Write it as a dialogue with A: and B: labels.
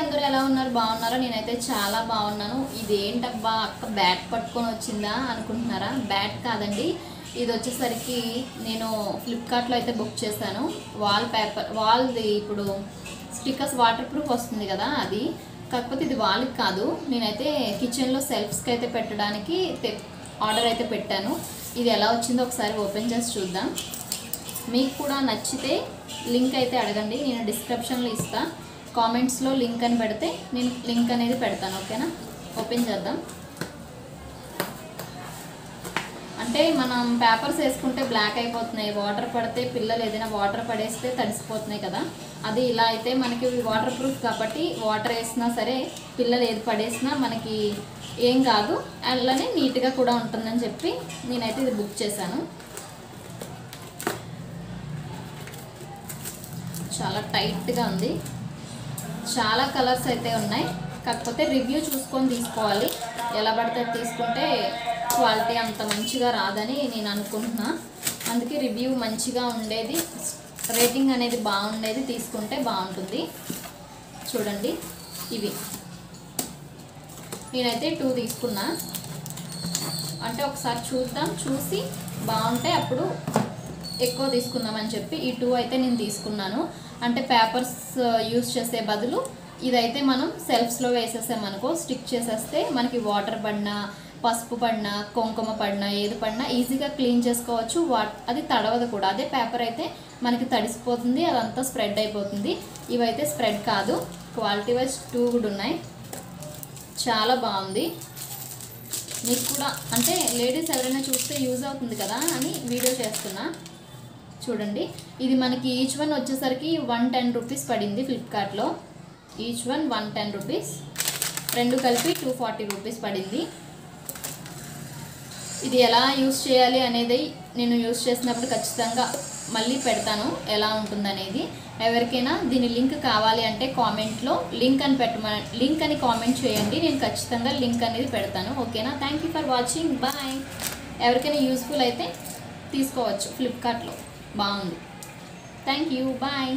A: అందరూ ఎలా ఉన్నారు? బాగున్నారా? నేనైతే చాలా బాగున్నాను. ఇదేంటబ్బా అక్క బ్యాట్ పట్టుకొని వచ్చిందా అనుకుంటున్నారా? బ్యాట్ కాదండి, ఇది వచ్చేసరికి నేను ఫ్లిప్కార్ట్లో అయితే బుక్ చేశాను. వాల్ పేపర్, వాల్ది ఇప్పుడు స్టిక్కర్స్ వాటర్ ప్రూఫ్ వస్తుంది కదా అది. కాకపోతే ఇది వాల్కి కాదు, నేనైతే కిచెన్లో సెల్ఫ్స్కి అయితే పెట్టడానికి ఆర్డర్ అయితే పెట్టాను. ఇది ఎలా వచ్చిందో ఒకసారి ఓపెన్ చేసి చూద్దాం. మీకు కూడా నచ్చితే లింక్ అయితే అడగండి, నేను డిస్క్రిప్షన్లో ఇస్తాను. కామెంట్స్లో లింక్ అని పెడితే నేను లింక్ అనేది పెడతాను. ఓకేనా? ఓపెన్ చేద్దాం. అంటే మనం పేపర్స్ వేసుకుంటే బ్లాక్ అయిపోతున్నాయి, వాటర్ పడితే పిల్లలు ఏదైనా వాటర్ పడేస్తే తడిసిపోతున్నాయి కదా. అది ఇలా అయితే మనకి వాటర్ ప్రూఫ్ కాబట్టి వాటర్ వేసినా సరే పిల్లలు ఏది పడేసినా మనకి ఏం కాదు, అలానే నీట్గా కూడా ఉంటుందని చెప్పి నేనైతే ఇది బుక్ చేశాను. చాలా టైట్గా ఉంది, చాలా కలర్స్ అయితే ఉన్నాయి. కాకపోతే రివ్యూ చూసుకొని తీసుకోవాలి, ఎలా పడితే తీసుకుంటే క్వాలిటీ అంత మంచిగా రాదని నేను అనుకుంటున్నా. అందుకే రివ్యూ మంచిగా ఉండేది, రేటింగ్ అనేది బాగుండేది తీసుకుంటే బాగుంటుంది. చూడండి, ఇవి నేనైతే 2 తీసుకున్నా. అంటే ఒకసారి చూద్దాం, చూసి బాగుంటే అప్పుడు ఎక్కువ తీసుకుందామని చెప్పి ఈ 2 అయితే నేను తీసుకున్నాను. అంటే పేపర్స్ యూజ్ చేసే బదులు ఇదైతే మనం సెల్ఫ్స్లో వేసేసామనుకో, స్టిక్ చేసేస్తే మనకి వాటర్ పడినా, పసుపు పడినా, కుంకుమ పడినా, ఏది పడినా ఈజీగా క్లీన్ చేసుకోవచ్చు. అది తడవదు కూడా. అదే పేపర్ అయితే మనకి తడిసిపోతుంది, అదంతా స్ప్రెడ్ అయిపోతుంది. ఇవైతే స్ప్రెడ్ కాదు. క్వాలిటీ వైజ్ 2 కూడా ఉన్నాయి. చాలా బాగుంది. మీకు కూడా అంటే లేడీస్ ఎవరైనా చూస్తే యూజ్ అవుతుంది కదా అని వీడియో చేస్తున్నా. చూడండి, ఇది మనకి ఈచ్ వన్ వచ్చేసరికి 110 రూపీస్ పడింది ఫ్లిప్కార్ట్లో. ఈచ్ వన్ 110 రూపీస్, 2 కలిపి 240 రూపీస్ పడింది. ఇది ఎలా యూజ్ చేయాలి అనేది నేను యూజ్ చేసినప్పుడు ఖచ్చితంగా మళ్ళీ పెడతాను, ఎలా ఉంటుందనేది. ఎవరికైనా దీని లింక్ కావాలి అంటే కామెంట్లో లింక్ అని కామెంట్ చేయండి, నేను ఖచ్చితంగా లింక్ అనేది పెడతాను. ఓకేనా? Thank you for watching, bye. ఎవరికైనా యూస్ఫుల్ అయితే తీసుకోవచ్చు, ఫ్లిప్కార్ట్లో బాగుంది. Thank you, bye.